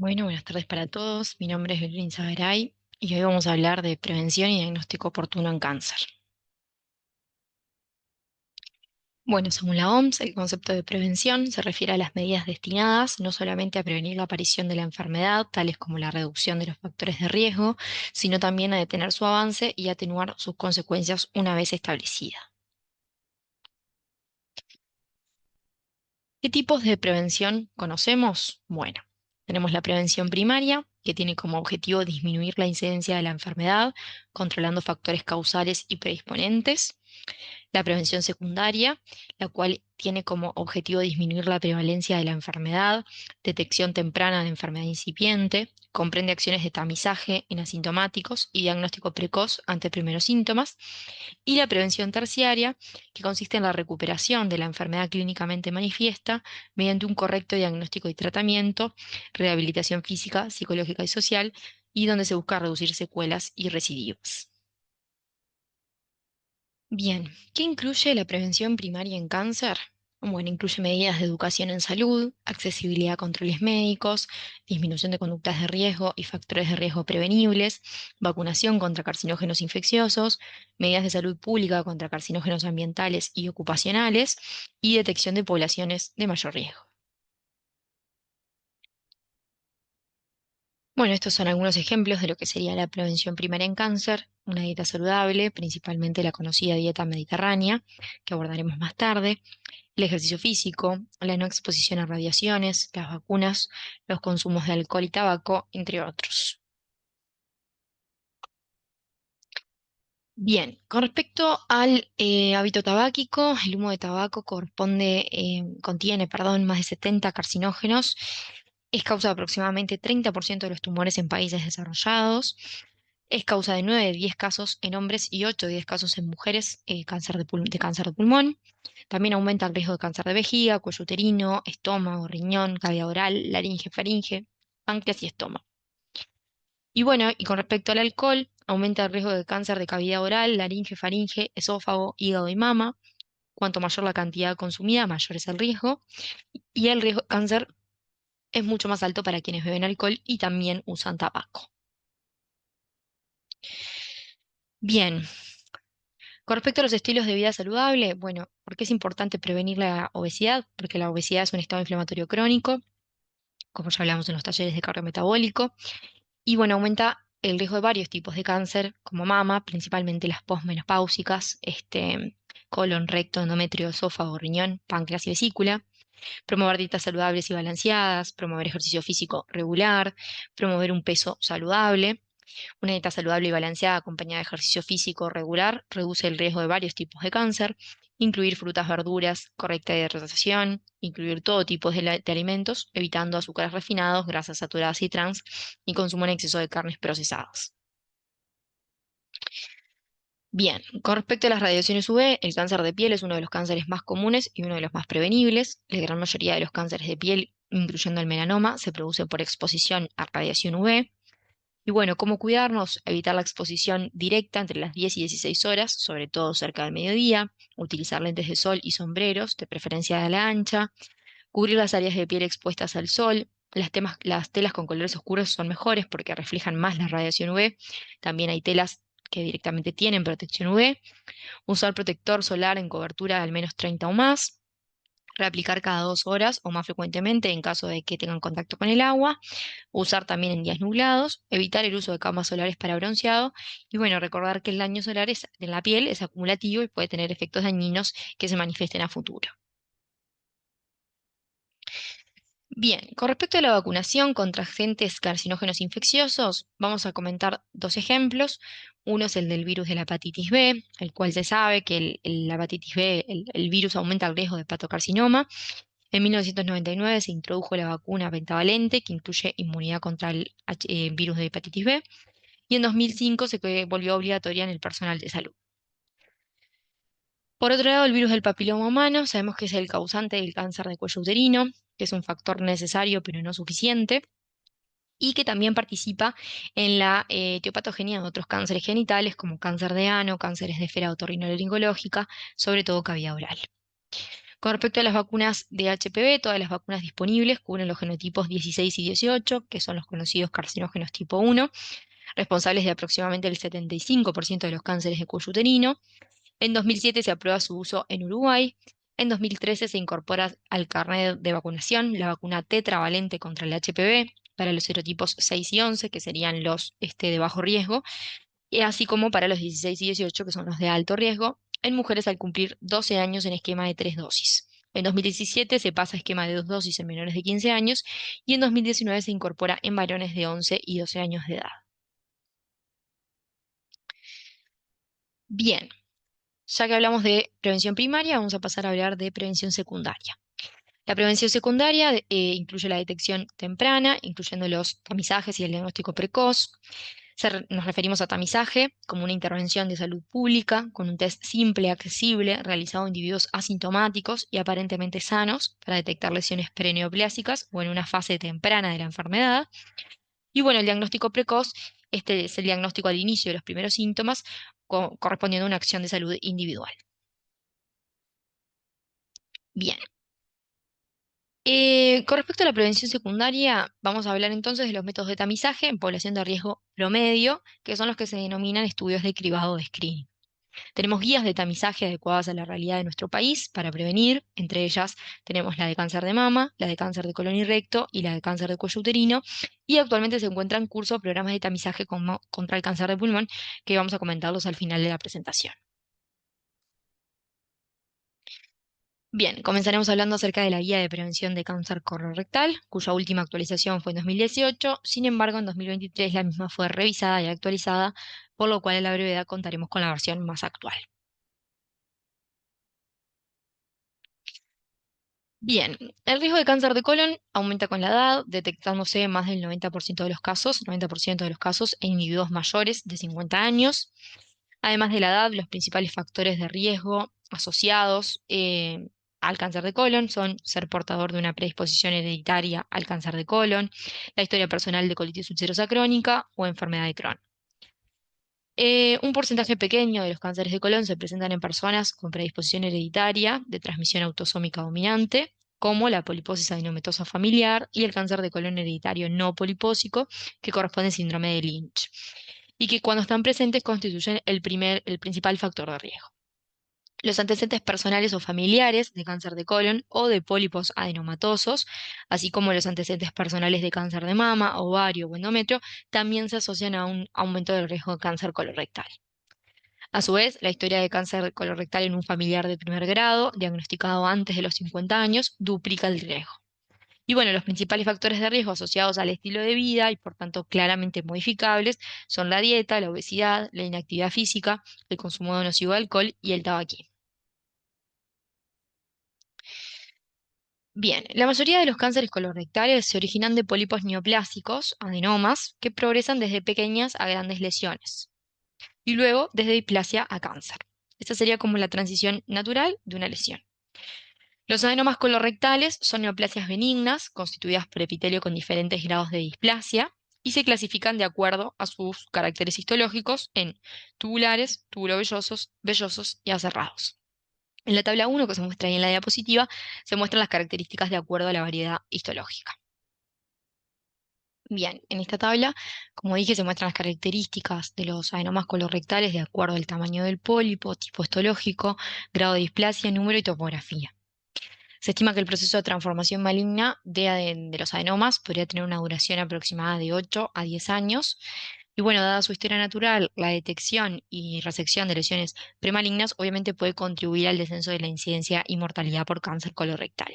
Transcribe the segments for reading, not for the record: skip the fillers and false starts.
Bueno, buenas tardes para todos. Mi nombre es Belén Sagaray y hoy vamos a hablar de prevención y diagnóstico oportuno en cáncer. Bueno, según la OMS, el concepto de prevención se refiere a las medidas destinadas no solamente a prevenir la aparición de la enfermedad, tales como la reducción de los factores de riesgo, sino también a detener su avance y atenuar sus consecuencias una vez establecida. ¿Qué tipos de prevención conocemos? Bueno, tenemos la prevención primaria, que tiene como objetivo disminuir la incidencia de la enfermedad, controlando factores causales y predisponentes. La prevención secundaria, la cual tiene como objetivo disminuir la prevalencia de la enfermedad, detección temprana de enfermedad incipiente, comprende acciones de tamizaje en asintomáticos y diagnóstico precoz ante primeros síntomas. Y la prevención terciaria, que consiste en la recuperación de la enfermedad clínicamente manifiesta mediante un correcto diagnóstico y tratamiento, rehabilitación física, psicológica y social, y donde se busca reducir secuelas y recidivas. Bien, ¿qué incluye la prevención primaria en cáncer? Bueno, incluye medidas de educación en salud, accesibilidad a controles médicos, disminución de conductas de riesgo y factores de riesgo prevenibles, vacunación contra carcinógenos infecciosos, medidas de salud pública contra carcinógenos ambientales y ocupacionales y detección de poblaciones de mayor riesgo. Bueno, estos son algunos ejemplos de lo que sería la prevención primaria en cáncer, una dieta saludable, principalmente la conocida dieta mediterránea, que abordaremos más tarde, el ejercicio físico, la no exposición a radiaciones, las vacunas, los consumos de alcohol y tabaco, entre otros. Bien, con respecto al hábito tabáquico, el humo de tabaco contiene, perdón, más de 70 carcinógenos. Es causa de aproximadamente 30% de los tumores en países desarrollados. Es causa de 9 de 10 casos en hombres y 8 de 10 casos en mujeres de cáncer de pulmón. También aumenta el riesgo de cáncer de vejiga, cuello uterino, estómago, riñón, cavidad oral, laringe, faringe, páncreas y estómago. Y bueno, y con respecto al alcohol, aumenta el riesgo de cáncer de cavidad oral, laringe, faringe, esófago, hígado y mama. Cuanto mayor la cantidad consumida, mayor es el riesgo. Y el riesgo de cáncer es mucho más alto para quienes beben alcohol y también usan tabaco. Bien, con respecto a los estilos de vida saludable, bueno, ¿por qué es importante prevenir la obesidad? Porque la obesidad es un estado inflamatorio crónico, como ya hablamos en los talleres de cardio metabólico. Y bueno, aumenta el riesgo de varios tipos de cáncer, como mama, principalmente las posmenopáusicas, colon, recto, endometrio, esófago, riñón, páncreas y vesícula. Promover dietas saludables y balanceadas, promover ejercicio físico regular, promover un peso saludable. Una dieta saludable y balanceada acompañada de ejercicio físico regular reduce el riesgo de varios tipos de cáncer. Incluir frutas, verduras, correcta hidratación, incluir todo tipo de alimentos, evitando azúcares refinados, grasas saturadas y trans, y consumo en exceso de carnes procesadas. Bien, con respecto a las radiaciones UV, el cáncer de piel es uno de los cánceres más comunes y uno de los más prevenibles. La gran mayoría de los cánceres de piel, incluyendo el melanoma, se produce por exposición a radiación UV. Y bueno, ¿cómo cuidarnos? Evitar la exposición directa entre las 10 y 16 horas, sobre todo cerca del mediodía, utilizar lentes de sol y sombreros, de preferencia a la ancha, cubrir las áreas de piel expuestas al sol. Las telas con colores oscuros son mejores porque reflejan más la radiación UV. También hay telas que directamente tienen protección UV. Usar protector solar en cobertura de al menos 30 o más. Reaplicar cada 2 horas o más frecuentemente en caso de que tengan contacto con el agua, usar también en días nublados, evitar el uso de camas solares para bronceado y bueno, recordar que el daño solar en la piel es acumulativo y puede tener efectos dañinos que se manifiesten a futuro. Bien, con respecto a la vacunación contra agentes carcinógenos infecciosos, vamos a comentar dos ejemplos. Uno es el del virus de la hepatitis B, el cual se sabe que la hepatitis B, el virus aumenta el riesgo de hepatocarcinoma. En 1999 se introdujo la vacuna pentavalente, que incluye inmunidad contra el virus de hepatitis B, y en 2005 volvió obligatoria en el personal de salud. Por otro lado, el virus del papiloma humano, sabemos que es el causante del cáncer de cuello uterino, que es un factor necesario pero no suficiente, y que también participa en la etiopatogenia de otros cánceres genitales, como cáncer de ano, cánceres de esfera otorrinolaringológica, sobre todo cavidad oral. Con respecto a las vacunas de HPV, todas las vacunas disponibles cubren los genotipos 16 y 18, que son los conocidos carcinógenos tipo 1, responsables de aproximadamente el 75% de los cánceres de cuello uterino. En 2007 se aprueba su uso en Uruguay. En 2013 se incorpora al carnet de vacunación la vacuna tetravalente contra el HPV para los serotipos 6 y 11, que serían los de bajo riesgo, y así como para los 16 y 18, que son los de alto riesgo, en mujeres al cumplir 12 años en esquema de 3 dosis. En 2017 se pasa a esquema de 2 dosis en menores de 15 años y en 2019 se incorpora en varones de 11 y 12 años de edad. Bien, ya que hablamos de prevención primaria, vamos a pasar a hablar de prevención secundaria. La prevención secundaria incluye la detección temprana, incluyendo los tamizajes y el diagnóstico precoz. Nos referimos a tamizaje como una intervención de salud pública con un test simple, accesible, realizado en individuos asintomáticos y aparentemente sanos para detectar lesiones preneoplásicas o en una fase temprana de la enfermedad. Y bueno, el diagnóstico precoz, este es el diagnóstico al inicio de los primeros síntomas, correspondiendo a una acción de salud individual. Bien. Con respecto a la prevención secundaria, vamos a hablar entonces de los métodos de tamizaje en población de riesgo promedio, que son los que se denominan estudios de cribado de screening. Tenemos guías de tamizaje adecuadas a la realidad de nuestro país para prevenir, entre ellas tenemos la de cáncer de mama, la de cáncer de colon y recto y la de cáncer de cuello uterino, y actualmente se encuentran cursos programas de tamizaje contra el cáncer de pulmón, que vamos a comentarlos al final de la presentación. Bien, comenzaremos hablando acerca de la guía de prevención de cáncer colorectal, cuya última actualización fue en 2018. Sin embargo, en 2023 la misma fue revisada y actualizada, por lo cual en la brevedad contaremos con la versión más actual. Bien, el riesgo de cáncer de colon aumenta con la edad, detectándose más del 90% de los casos, 90% de los casos en individuos mayores de 50 años. Además de la edad, los principales factores de riesgo asociados al cáncer de colon son ser portador de una predisposición hereditaria al cáncer de colon, la historia personal de colitis ulcerosa crónica o enfermedad de Crohn. Un porcentaje pequeño de los cánceres de colon se presentan en personas con predisposición hereditaria de transmisión autosómica dominante, como la poliposis adenomatosa familiar y el cáncer de colon hereditario no polipósico, que corresponde al síndrome de Lynch, y que cuando están presentes constituyen el principal factor de riesgo. Los antecedentes personales o familiares de cáncer de colon o de pólipos adenomatosos, así como los antecedentes personales de cáncer de mama, ovario o endometrio, también se asocian a un aumento del riesgo de cáncer colorectal. A su vez, la historia de cáncer colorectal en un familiar de primer grado, diagnosticado antes de los 50 años, duplica el riesgo. Y bueno, los principales factores de riesgo asociados al estilo de vida y por tanto claramente modificables son la dieta, la obesidad, la inactividad física, el consumo de nocivo de alcohol y el tabaquismo. Bien, la mayoría de los cánceres colorectales se originan de pólipos neoplásicos, adenomas, que progresan desde pequeñas a grandes lesiones y luego desde displasia a cáncer. Esta sería como la transición natural de una lesión. Los adenomas colorectales son neoplasias benignas, constituidas por epitelio con diferentes grados de displasia, y se clasifican de acuerdo a sus caracteres histológicos en tubulares, tubulovellosos, vellosos y aserrados. En la tabla 1, que se muestra ahí en la diapositiva, se muestran las características de acuerdo a la variedad histológica. Bien, en esta tabla, como dije, se muestran las características de los adenomas colorectales de acuerdo al tamaño del pólipo, tipo histológico, grado de displasia, número y topografía. Se estima que el proceso de transformación maligna de los adenomas podría tener una duración aproximada de 8 a 10 años. Y bueno, dada su historia natural, la detección y resección de lesiones premalignas obviamente puede contribuir al descenso de la incidencia y mortalidad por cáncer colorectal.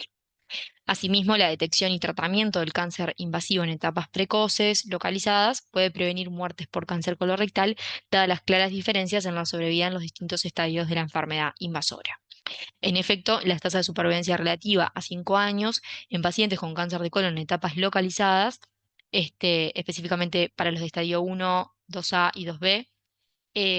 Asimismo, la detección y tratamiento del cáncer invasivo en etapas precoces, localizadas, puede prevenir muertes por cáncer colorectal, dadas las claras diferencias en la sobrevida en los distintos estadios de la enfermedad invasora. En efecto, las tasas de supervivencia relativa a 5 años en pacientes con cáncer de colon en etapas localizadas, específicamente para los de estadio 1, 2A y 2B,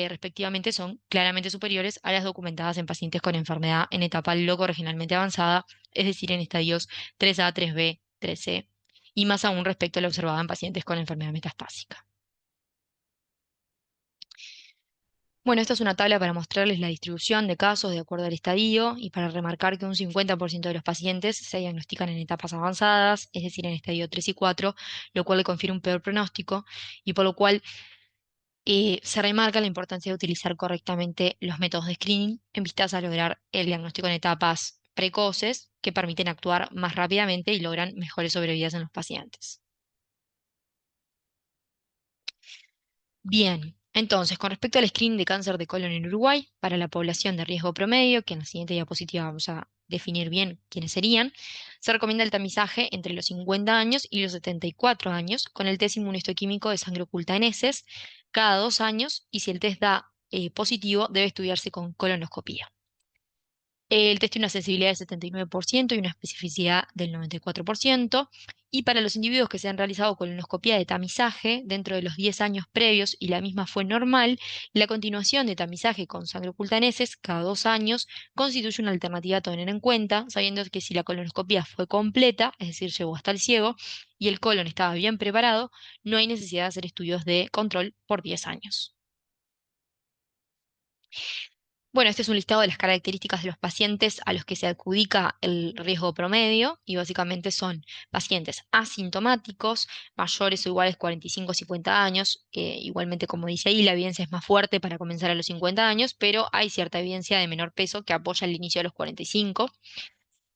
respectivamente, son claramente superiores a las documentadas en pacientes con enfermedad en etapa loco regionalmente avanzada, es decir, en estadios 3A, 3B, 3C, y más aún respecto a la observada en pacientes con enfermedad metastásica. Bueno, esta es una tabla para mostrarles la distribución de casos de acuerdo al estadio y para remarcar que un 50% de los pacientes se diagnostican en etapas avanzadas, es decir, en estadio 3 y 4, lo cual le confiere un peor pronóstico y por lo cual se remarca la importancia de utilizar correctamente los métodos de screening en vistas a lograr el diagnóstico en etapas precoces que permiten actuar más rápidamente y logran mejores sobrevidas en los pacientes. Bien, entonces, con respecto al screening de cáncer de colon en Uruguay, para la población de riesgo promedio, que en la siguiente diapositiva vamos a definir bien quiénes serían, se recomienda el tamizaje entre los 50 años y los 74 años con el test inmunohistoquímico de sangre oculta en heces cada 2 años y si el test da positivo, debe estudiarse con colonoscopía. El test tiene una sensibilidad del 79% y una especificidad del 94%. Y para los individuos que se han realizado colonoscopia de tamizaje dentro de los 10 años previos y la misma fue normal, la continuación de tamizaje con sangre oculta en heces cada 2 años constituye una alternativa a tener en cuenta, sabiendo que si la colonoscopia fue completa, es decir, llegó hasta el ciego, y el colon estaba bien preparado, no hay necesidad de hacer estudios de control por 10 años. Bueno, este es un listado de las características de los pacientes a los que se adjudica el riesgo promedio y básicamente son pacientes asintomáticos, mayores o iguales 45 o 50 años. Igualmente, como dice ahí, la evidencia es más fuerte para comenzar a los 50 años, pero hay cierta evidencia de menor peso que apoya el inicio a los 45.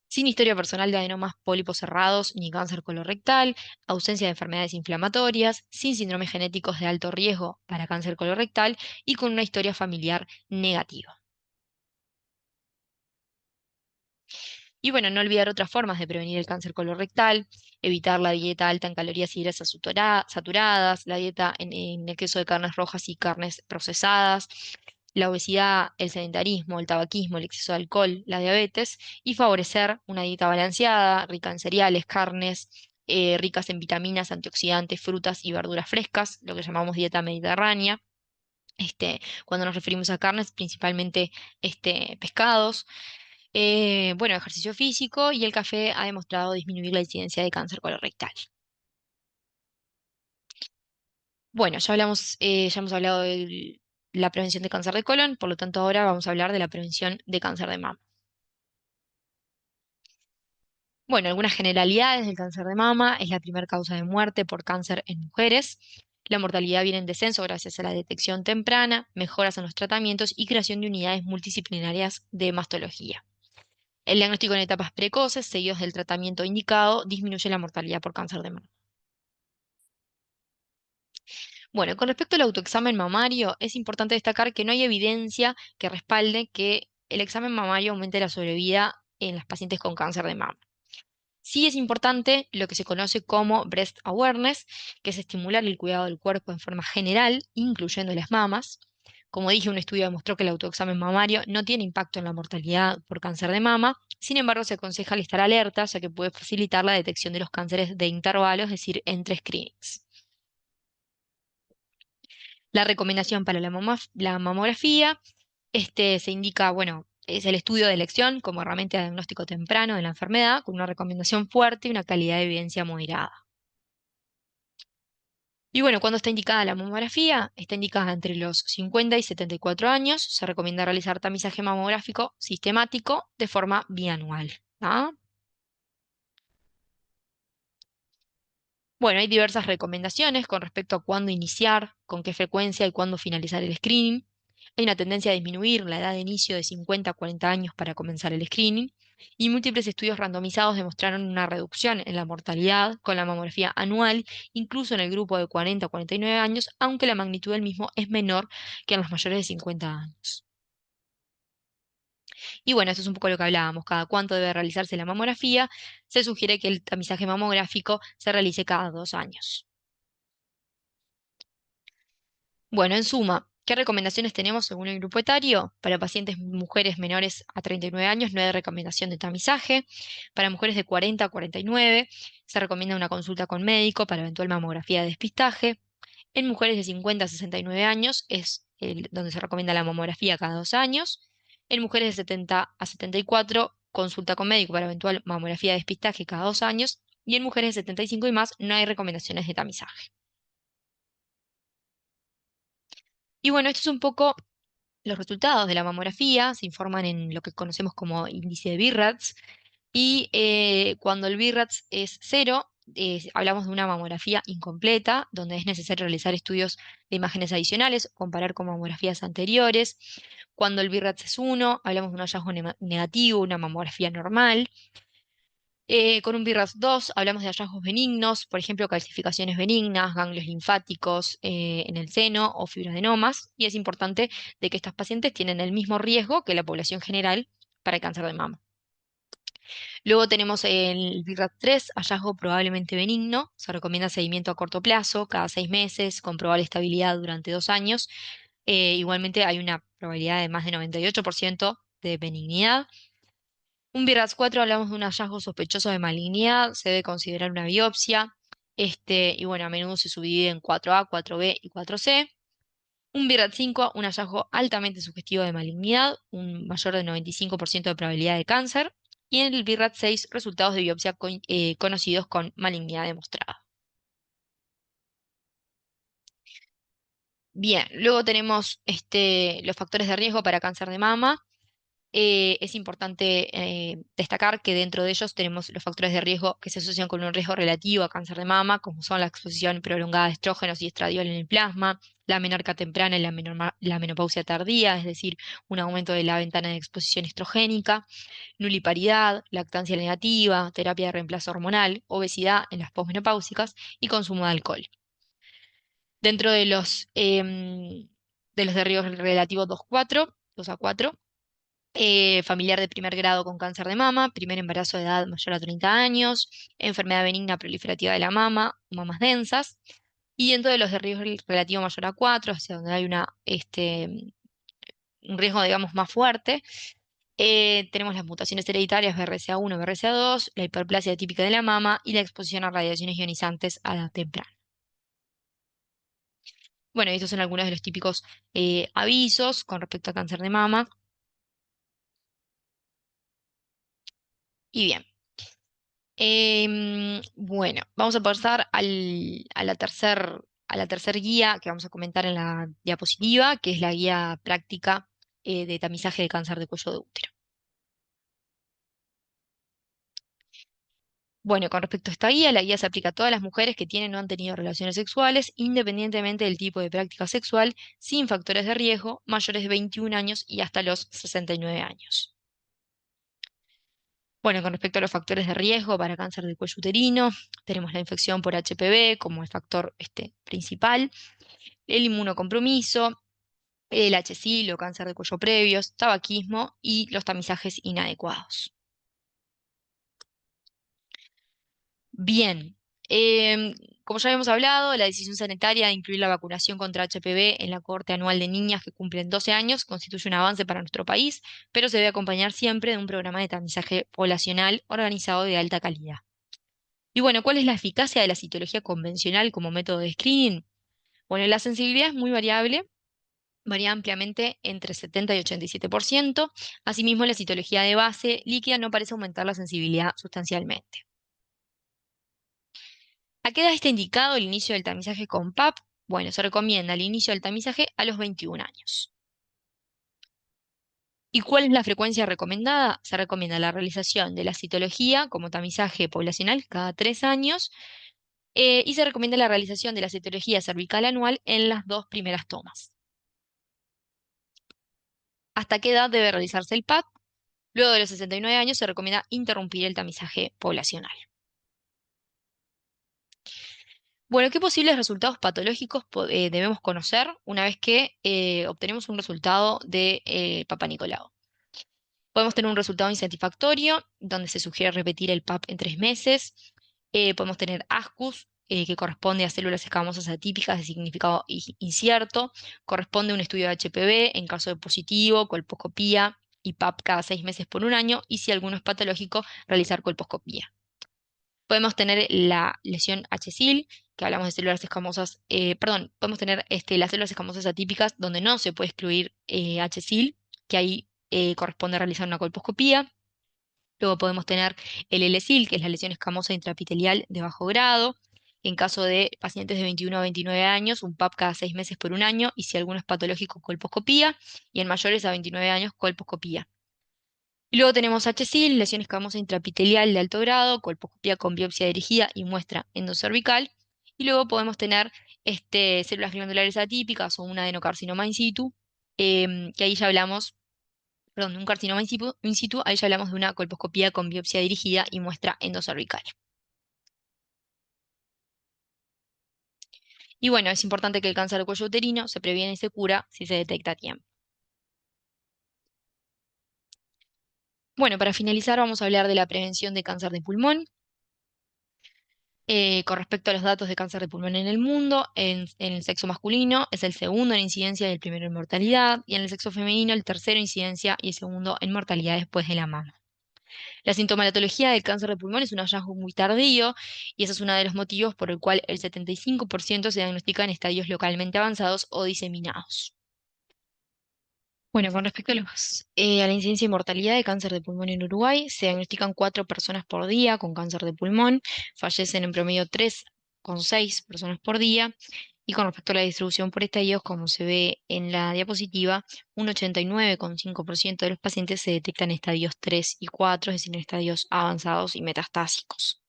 Sin historia personal de adenomas pólipos cerrados ni cáncer colorectal, ausencia de enfermedades inflamatorias, sin síndromes genéticos de alto riesgo para cáncer colorectal y con una historia familiar negativa. Y bueno, no olvidar otras formas de prevenir el cáncer colorectal, evitar la dieta alta en calorías y grasas saturadas, la dieta en exceso de carnes rojas y carnes procesadas, la obesidad, el sedentarismo, el tabaquismo, el exceso de alcohol, la diabetes, y favorecer una dieta balanceada, rica en cereales, carnes, ricas en vitaminas, antioxidantes, frutas y verduras frescas, lo que llamamos dieta mediterránea. Cuando nos referimos a carnes, principalmente pescados. Bueno, ejercicio físico y el café ha demostrado disminuir la incidencia de cáncer colorectal. Bueno, ya hemos hablado de la prevención de cáncer de colon, por lo tanto ahora vamos a hablar de la prevención de cáncer de mama. Bueno, algunas generalidades del cáncer de mama es la primera causa de muerte por cáncer en mujeres. La mortalidad viene en descenso gracias a la detección temprana, mejoras en los tratamientos y creación de unidades multidisciplinarias de mastología. El diagnóstico en etapas precoces, seguidos del tratamiento indicado, disminuye la mortalidad por cáncer de mama. Bueno, con respecto al autoexamen mamario, es importante destacar que no hay evidencia que respalde que el examen mamario aumente la sobrevida en las pacientes con cáncer de mama. Sí es importante lo que se conoce como breast awareness, que es estimular el cuidado del cuerpo en forma general, incluyendo las mamas. Como dije, un estudio demostró que el autoexamen mamario no tiene impacto en la mortalidad por cáncer de mama. Sin embargo, se aconseja al estar alerta, ya que puede facilitar la detección de los cánceres de intervalo, es decir, entre screenings. La recomendación para la mamografía, se indica, bueno, es el estudio de elección como herramienta de diagnóstico temprano de la enfermedad, con una recomendación fuerte y una calidad de evidencia moderada. Y bueno, cuando está indicada la mamografía, está indicada entre los 50 y 74 años. Se recomienda realizar tamizaje mamográfico sistemático de forma bianual. ¿Ah? Bueno, hay diversas recomendaciones con respecto a cuándo iniciar, con qué frecuencia y cuándo finalizar el screening. Hay una tendencia a disminuir la edad de inicio de 50 a 40 años para comenzar el screening. Y múltiples estudios randomizados demostraron una reducción en la mortalidad con la mamografía anual, incluso en el grupo de 40 a 49 años, aunque la magnitud del mismo es menor que en los mayores de 50 años. Y bueno, eso es un poco lo que hablábamos, cada cuánto debe realizarse la mamografía. Se sugiere que el tamizaje mamográfico se realice cada 2 años. Bueno, en suma, ¿qué recomendaciones tenemos según el grupo etario? Para pacientes mujeres menores a 39 años no hay recomendación de tamizaje. Para mujeres de 40 a 49 se recomienda una consulta con médico para eventual mamografía de despistaje. En mujeres de 50 a 69 años es donde se recomienda la mamografía cada 2 años. En mujeres de 70 a 74, consulta con médico para eventual mamografía de despistaje cada 2 años. Y en mujeres de 75 y más no hay recomendaciones de tamizaje. Y bueno, esto es un poco Los resultados de la mamografía se informan en lo que conocemos como índice de BIRADS y cuando el BIRADS es cero, hablamos de una mamografía incompleta, donde es necesario realizar estudios de imágenes adicionales, comparar con mamografías anteriores. Cuando el BIRADS es uno, hablamos de un hallazgo negativo, una mamografía normal. Con un BIRADS 2 hablamos de hallazgos benignos, por ejemplo, calcificaciones benignas, ganglios linfáticos en el seno o fibroadenomas, y es importante de que estas pacientes tienen el mismo riesgo que la población general para el cáncer de mama. Luego tenemos el BIRAD 3, hallazgo probablemente benigno. Se recomienda seguimiento a corto plazo, cada 6 meses, con probable estabilidad durante 2 años. Igualmente hay una probabilidad de más de 98% de benignidad. Un BIRADS 4 hablamos de un hallazgo sospechoso de malignidad, se debe considerar una biopsia. Y bueno, a menudo se subdivide en 4A, 4B y 4C. Un BIRAD 5, un hallazgo altamente sugestivo de malignidad, un mayor de 95% de probabilidad de cáncer. Y en el BIRAD 6, resultados de biopsia conocidos con malignidad demostrada. Bien, luego tenemos los factores de riesgo para cáncer de mama. Es importante destacar que dentro de ellos tenemos los factores de riesgo que se asocian con un riesgo relativo a cáncer de mama, como son la exposición prolongada de estrógenos y estradiol en el plasma, la menarca temprana y la menopausia tardía, es decir, un aumento de la ventana de exposición estrogénica, nuliparidad, lactancia negativa, terapia de reemplazo hormonal, obesidad en las posmenopáusicas y consumo de alcohol. Dentro de los de riesgo relativo 2 a 4, familiar de primer grado con cáncer de mama, primer embarazo de edad mayor a 30 años, enfermedad benigna proliferativa de la mama, mamas densas, y dentro de los de riesgo relativo mayor a 4, hacia donde hay un riesgo, digamos, más fuerte, tenemos las mutaciones hereditarias BRCA1, BRCA2, la hiperplasia típica de la mama y la exposición a radiaciones ionizantes a edad temprana. Bueno, estos son algunos de los típicos avisos con respecto a cáncer de mama. Y bien. Bueno, vamos a pasar a la tercer guía que vamos a comentar en la diapositiva, que es la guía práctica de tamizaje de cáncer de cuello de útero. Bueno, con respecto a esta guía, la guía se aplica a todas las mujeres que tienen o han tenido relaciones sexuales, independientemente del tipo de práctica sexual, sin factores de riesgo, mayores de 21 años y hasta los 69 años. Bueno, con respecto a los factores de riesgo para cáncer de cuello uterino, tenemos la infección por HPV como el factor principal, el inmunocompromiso, el HSIL o cáncer de cuello previos, tabaquismo y los tamizajes inadecuados. Bien, como ya habíamos hablado, la decisión sanitaria de incluir la vacunación contra HPV en la cohorte anual de niñas que cumplen 12 años constituye un avance para nuestro país, pero se debe acompañar siempre de un programa de tamizaje poblacional organizado de alta calidad. Y bueno, ¿cuál es la eficacia de la citología convencional como método de screening? Bueno, la sensibilidad es muy variable, varía ampliamente entre 70 y 87%. Asimismo, la citología de base líquida no parece aumentar la sensibilidad sustancialmente. ¿A qué edad está indicado el inicio del tamizaje con PAP? Bueno, se recomienda el inicio del tamizaje a los 21 años. ¿Y cuál es la frecuencia recomendada? Se recomienda la realización de la citología como tamizaje poblacional cada 3 años y se recomienda la realización de la citología cervical anual en las 2 primeras tomas. ¿Hasta qué edad debe realizarse el PAP? Luego de los 69 años se recomienda interrumpir el tamizaje poblacional. Bueno, ¿qué posibles resultados patológicos debemos conocer una vez que obtenemos un resultado de Papa Nicolau? Podemos tener un resultado insatisfactorio, donde se sugiere repetir el PAP en 3 meses. Podemos tener ASCUS, que corresponde a células escamosas atípicas de significado incierto. Corresponde a un estudio de HPV en caso de positivo, colposcopía y PAP cada 6 meses por un año. Y si alguno es patológico, realizar colposcopía. Podemos tener la lesión HSIL, que hablamos de células escamosas, podemos tener las células escamosas atípicas donde no se puede excluir HSIL, que ahí corresponde realizar una colposcopía. Luego podemos tener el LSIL, que es la lesión escamosa intraepitelial de bajo grado, En caso de pacientes de 21 a 29 años, un PAP cada 6 meses por un año, y si alguno es patológico, colposcopía, y en mayores a 29 años, colposcopía. Y luego tenemos HSIL, lesiones escamosa intraepitelial de alto grado, colposcopía con biopsia dirigida y muestra endocervical. Y luego podemos tener células glandulares atípicas o un adenocarcinoma in situ, que ahí ya hablamos, perdón, de un carcinoma in situ, ahí ya hablamos de una colposcopía con biopsia dirigida y muestra endocervical. Y bueno, es importante que el cáncer de cuello uterino se previene y se cura si se detecta a tiempo. Bueno, para finalizar vamos a hablar de la prevención de cáncer de pulmón. Con respecto a los datos de cáncer de pulmón en el mundo, en el sexo masculino es el segundo en incidencia y el primero en mortalidad, y en el sexo femenino el tercero en incidencia y el segundo en mortalidad después de la mama. La sintomatología del cáncer de pulmón es un hallazgo muy tardío y ese es uno de los motivos por el cual el 75% se diagnostica en estadios localmente avanzados o diseminados. Bueno, con respecto a la incidencia y mortalidad de cáncer de pulmón en Uruguay, se diagnostican 4 personas por día con cáncer de pulmón, fallecen en promedio 3,6 personas por día, y con respecto a la distribución por estadios, como se ve en la diapositiva, un 89,5% de los pacientes se detectan en estadios 3 y 4, es decir, en estadios avanzados y metastásicos.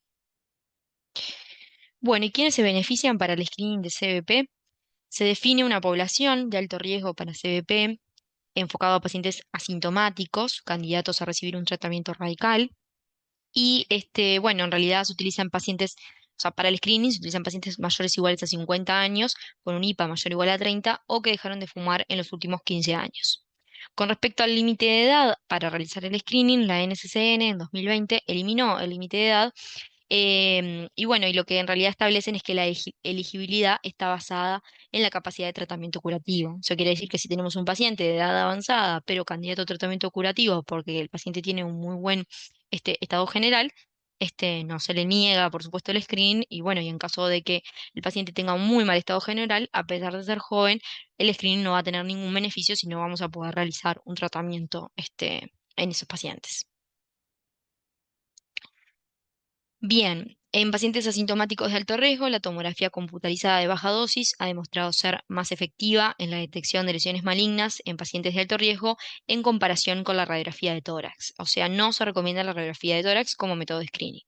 Bueno, ¿y quiénes se benefician para el screening de CBP? Se define una población de alto riesgo para CBP enfocado a pacientes asintomáticos, candidatos a recibir un tratamiento radical. Y bueno, en realidad se utilizan pacientes, o sea, para el screening se utilizan pacientes mayores o iguales a 50 años, con un IPA mayor o igual a 30, o que dejaron de fumar en los últimos 15 años. Con respecto al límite de edad para realizar el screening, la NCCN en 2020 eliminó el límite de edad. Y bueno, y lo que en realidad establecen es que la elegibilidad está basada en la capacidad de tratamiento curativo. Eso quiere decir que si tenemos un paciente de edad avanzada, pero candidato a tratamiento curativo, porque el paciente tiene un muy buen estado general, no se le niega, por supuesto, el screen. Y bueno, y en caso de que el paciente tenga un muy mal estado general, a pesar de ser joven, el screening no va a tener ningún beneficio si no vamos a poder realizar un tratamiento en esos pacientes. Bien, en pacientes asintomáticos de alto riesgo, la tomografía computarizada de baja dosis ha demostrado ser más efectiva en la detección de lesiones malignas en pacientes de alto riesgo en comparación con la radiografía de tórax. O sea, no se recomienda la radiografía de tórax como método de screening.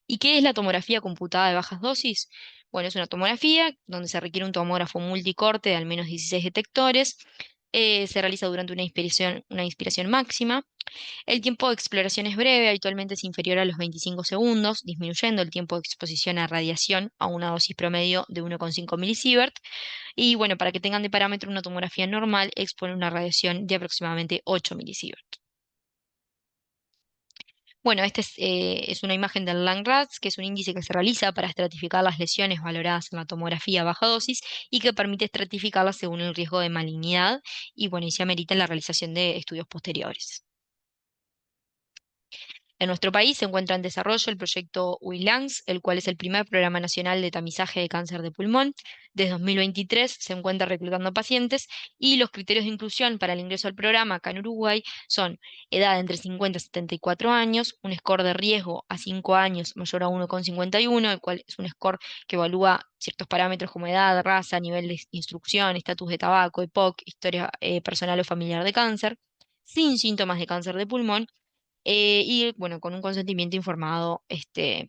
¿Y qué es la tomografía computada de bajas dosis? Bueno, es una tomografía donde se requiere un tomógrafo multicorte de al menos 16 detectores. Se realiza durante una inspiración máxima. El tiempo de exploración es breve, habitualmente es inferior a los 25 segundos, disminuyendo el tiempo de exposición a radiación a una dosis promedio de 1,5 milisievert. Y bueno, para que tengan de parámetro, una tomografía normal expone una radiación de aproximadamente 8 milisievert. Bueno, esta es una imagen del Langrad, que es un índice que se realiza para estratificar las lesiones valoradas en la tomografía a baja dosis y que permite estratificarlas según el riesgo de malignidad y bueno, y se amerita la realización de estudios posteriores. En nuestro país se encuentra en desarrollo el proyecto WILANS, el cual es el primer programa nacional de tamizaje de cáncer de pulmón. Desde 2023 se encuentra reclutando pacientes y los criterios de inclusión para el ingreso al programa acá en Uruguay son edad entre 50 y 74 años, un score de riesgo a 5 años mayor a 1,51, el cual es un score que evalúa ciertos parámetros como edad, raza, nivel de instrucción, estatus de tabaco, EPOC, historia personal o familiar de cáncer, sin síntomas de cáncer de pulmón y bueno, con un consentimiento informado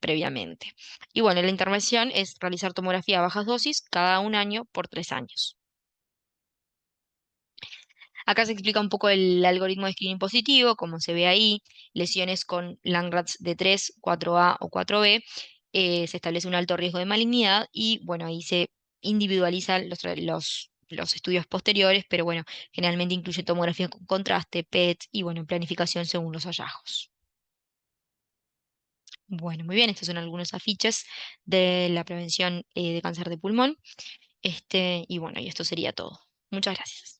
previamente. Y bueno, la intervención es realizar tomografía a bajas dosis cada un año por 3 años. Acá se explica un poco el algoritmo de screening positivo, como se ve ahí, lesiones con Langrats de 3, 4A o 4B, se establece un alto riesgo de malignidad y bueno, ahí se individualizan los estudios posteriores, pero bueno, generalmente incluye tomografía con contraste, PET y bueno, planificación según los hallazgos. Bueno, muy bien, estos son algunos afiches de la prevención de cáncer de pulmón. Y bueno, y esto sería todo. Muchas gracias.